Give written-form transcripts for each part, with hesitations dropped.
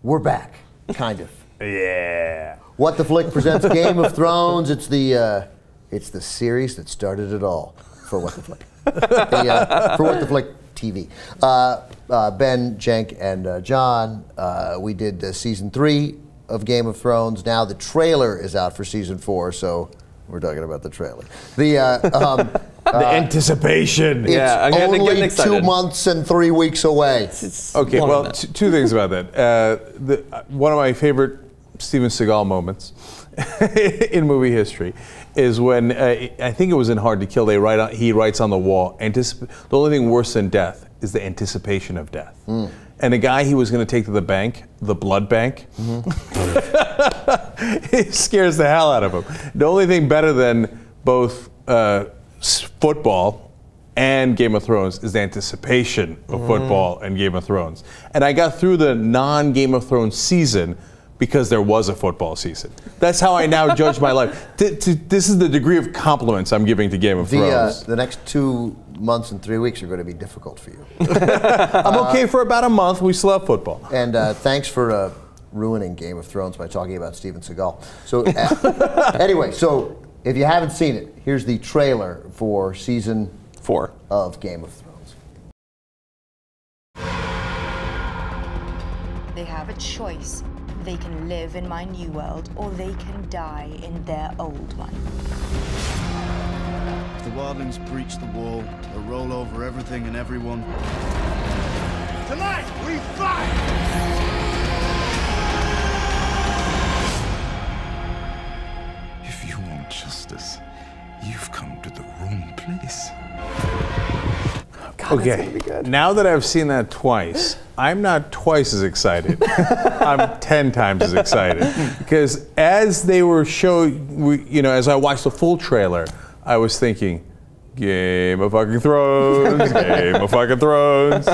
we're back, kind of. Yeah. What the Flick presents Game of Thrones. It's the series that started it all for What the Flick. For What the Flick TV. Ben, Cenk, and John, we did season 3 of Game of Thrones. Now the trailer is out for season 4, so we're talking about the trailer. The anticipation. It's only 2 months and 3 weeks away. Okay, well, two things about that. One of my favorite Steven Seagal moments in movie history is when, I think it was in Hard to Kill, he writes on the wall, the only thing worse than death is the anticipation of death. And the guy he was going to take to the bank, the blood bank, it scares the hell out of him. The only thing better than both football and Game of Thrones is the anticipation of football and Game of Thrones. And I got through the non-Game of Thrones season because there was a football season. That's how I now judge my life. This is the degree of compliments I'm giving to Game of Thrones. The next 2 months and 3 weeks are going to be difficult for you. I'm okay for about a month. We still have football. And thanks for ruining Game of Thrones by talking about Steven Seagal. So anyway, so if you haven't seen it, here's the trailer for season 4 of Game of Thrones. They have a choice. They can live in my new world, or they can die in their old one. If the wildlings breach the wall, they'll roll over everything and everyone. Tonight, we fight! If you want justice, you've come to the wrong place. God, okay, now that I've seen that twice, I'm not twice as excited. I'm 10 times as excited. Because as they were showing, as I watched the full trailer, I was thinking, Game of fucking Thrones, Game of fucking Thrones.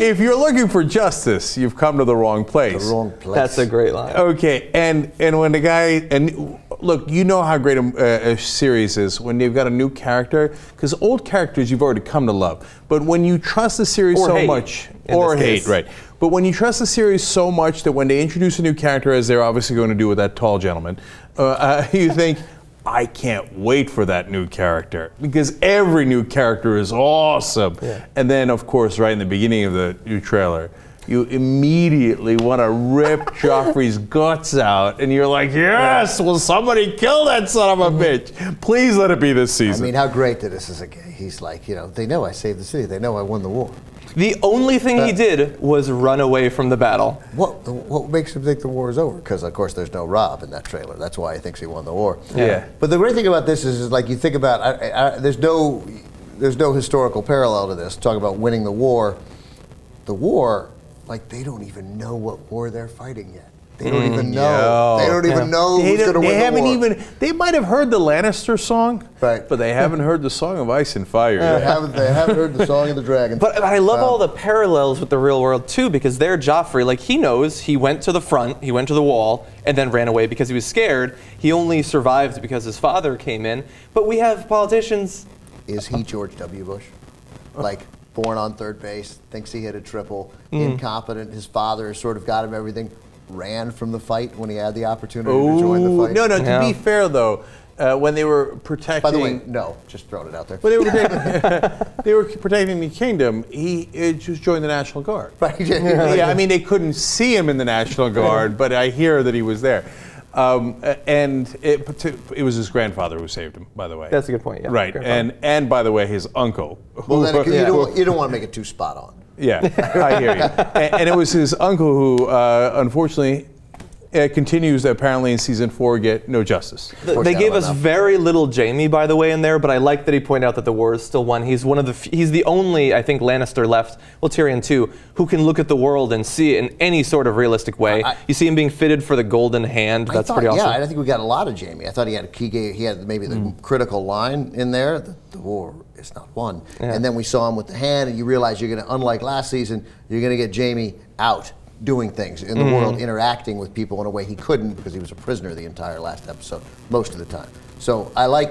If you're looking for justice, you've come to the wrong place. The wrong place. That's a great line. Okay, and when the guy, and look, you know how great a series is when you've got a new character, because old characters you've already come to love. But when you trust the series so much, or hate, right? But when you trust the series so much that when they introduce a new character, as they're obviously going to do with that tall gentleman, you think, I can't wait for that new character, because every new character is awesome. Yeah. And then, of course, right in the beginning of the new trailer, you immediately want to rip Joffrey's guts out, and you're like, yes, will somebody kill that son of a bitch? Please let it be this season. I mean, how great that this is a guy. He's like, they know I saved the city. They know I won the war. The only thing he did was run away from the battle. What makes him think the war is over? Because, of course, there's no Robb in that trailer. That's why he thinks he won the war. Yeah. But the great thing about this is like, you think about, there's no historical parallel to this. Talk about winning the war. The war, like, they don't even know what war they're fighting yet. They don't even know. They don't even know who's going to win the war. They might have heard the Lannister song, right, but they haven't heard the Song of Ice and Fire yet. They haven't heard the Song of the Dragon. But I love all the parallels with the real world, too, because there Joffrey, like, he knows he went to the front, he went to the wall, and then ran away because he was scared. He only survived because his father came in. But we have politicians. Is he George W. Bush? Like, born on third base, thinks he hit a triple, incompetent, his father has sort of got him everything, ran from the fight when he had the opportunity to join the fight. No, to be fair, though, when they were protecting... By the way, no, just throwing it out there. When they were protecting the kingdom, he just joined the National Guard. Right. Yeah, I mean, they couldn't see him in the National Guard, but I hear that he was there. And it was his grandfather who saved him, by the way. That's a good point, yeah. Right, and by the way, his uncle. Well, then you don't want to make it too spot on. Yeah, I hear you. And it was his uncle who, unfortunately, continues to apparently in season 4 get no justice. They gave us very little Jaime, by the way, in there, but I like that he pointed out that the war is still won. He's he's the only, I think, Lannister left, well, Tyrion too, who can look at the world and see it in any sort of realistic way. You see him being fitted for the Golden Hand. That's pretty awesome. Yeah, I think we got a lot of Jaime. I thought he had maybe the critical line in there. The war is not won. Yeah. And then we saw him with the hand, and you realize you're going to, unlike last season, you're going to get Jaime out doing things in the world, interacting with people in a way he couldn't because he was a prisoner the entire last episode, most of the time. So I like,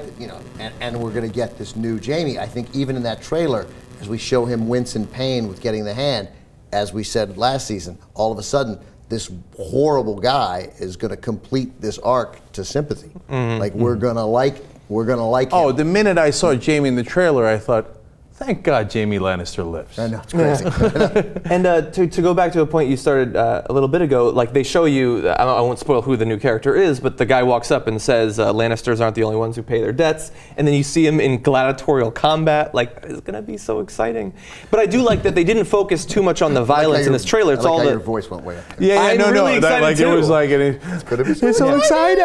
and we're going to get this new Jaime. I think even in that trailer, as we show him wince in pain with getting the hand, as we said last season, all of a sudden, this horrible guy is going to complete this arc to sympathy. Like we're gonna like him. Oh, the minute I saw Jaime in the trailer, I thought, thank God Jaime Lannister lives. I know, it's crazy. And to go back to a point you started a little bit ago, like they show you, I won't spoil who the new character is, but the guy walks up and says, Lannisters aren't the only ones who pay their debts, and then you see him in gladiatorial combat, like, it's gonna be so exciting. But I do like that they didn't focus too much on the violence in this trailer. It's I like all how the... your voice went way up. Yeah, no, really excited like, too. it was like, it's gonna be so exciting.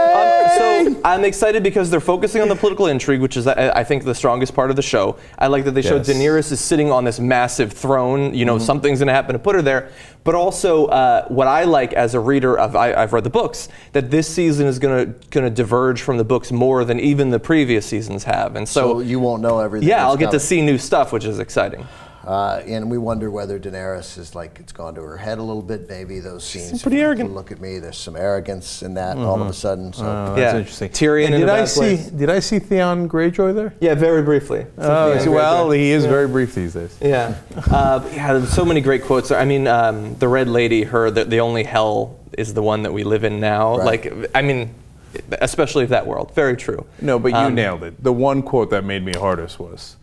So I'm excited because they're focusing on the political intrigue, which is, I think, the strongest part of the show. I like that they showed Daenerys is sitting on this massive throne. You know, something's going to happen to put her there. But also, what I like as a reader of, I've read the books, that this season is going to diverge from the books more than even the previous seasons have. And so you won't know everything. Yeah, I'll get to see new stuff, which is exciting. And we wonder whether Daenerys is like, it's gone to her head a little bit. Maybe those scenes. She's pretty arrogant. Look at me. There's some arrogance in that all of a sudden. So That's interesting. Tyrion in a bad place. Did I see Theon Greyjoy there? Yeah, very briefly. Well, he is very brief these days. Yeah. Yeah, there's so many great quotes. I mean, the Red Lady, the only hell is the one that we live in now. Right. Like, I mean, especially of that world. Very true. No, but you nailed it. The one quote that made me hardest was,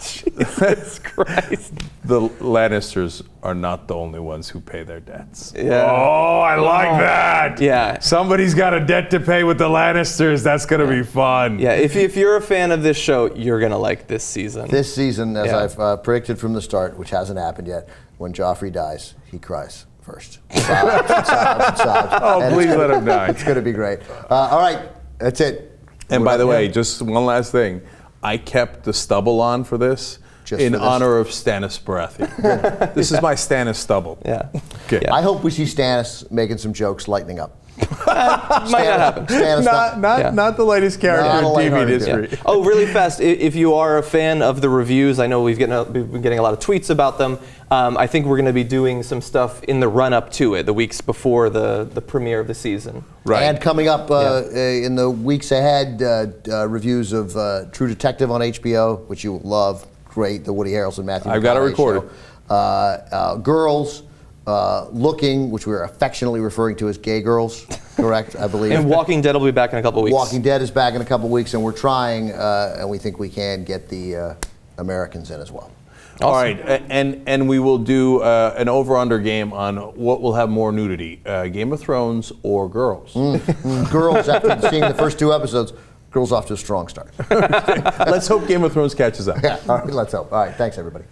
Jesus Christ. the Lannisters are not the only ones who pay their debts. Yeah. Oh, I like that. Yeah. Somebody's got a debt to pay with the Lannisters. That's going to be fun. Yeah, if you're a fan of this show, you're going to like this season. this season, as I've predicted from the start, which hasn't happened yet, when Joffrey dies, he cries first. Sobs. Oh, please let him die. It's going to be great. All right, that's it. And by the way, just one last thing. I kept the stubble on for this in honor of Stannis Baratheon. This is my Stannis stubble. Yeah. Okay. Yeah. I hope we see Stannis making some jokes lightening up. Might not happen. Stannis Not the latest character in TV history. Yeah. Oh, really fast, if you are a fan of the reviews, I know we've been getting a lot of tweets about them. I think we're going to be doing some stuff in the run-up to it, the weeks before the premiere of the season. Right. And coming up in the weeks ahead, reviews of True Detective on HBO, which you will love. Great, the Woody Harrelson, Matthew McConaughey I've got to record it. Girls Looking, which we're affectionately referring to as Gay Girls, correct, I believe. And Walking Dead will be back in a couple weeks. Walking Dead is back in a couple weeks, and we're trying, and we think we can get the Americans in as well. Awesome. All right, and we will do an over-under game on what will have more nudity, Game of Thrones or Girls. Girls, after seeing the first 2 episodes, Girls off to a strong start. Let's hope Game of Thrones catches up. Yeah, all right, let's hope. All right, thanks everybody.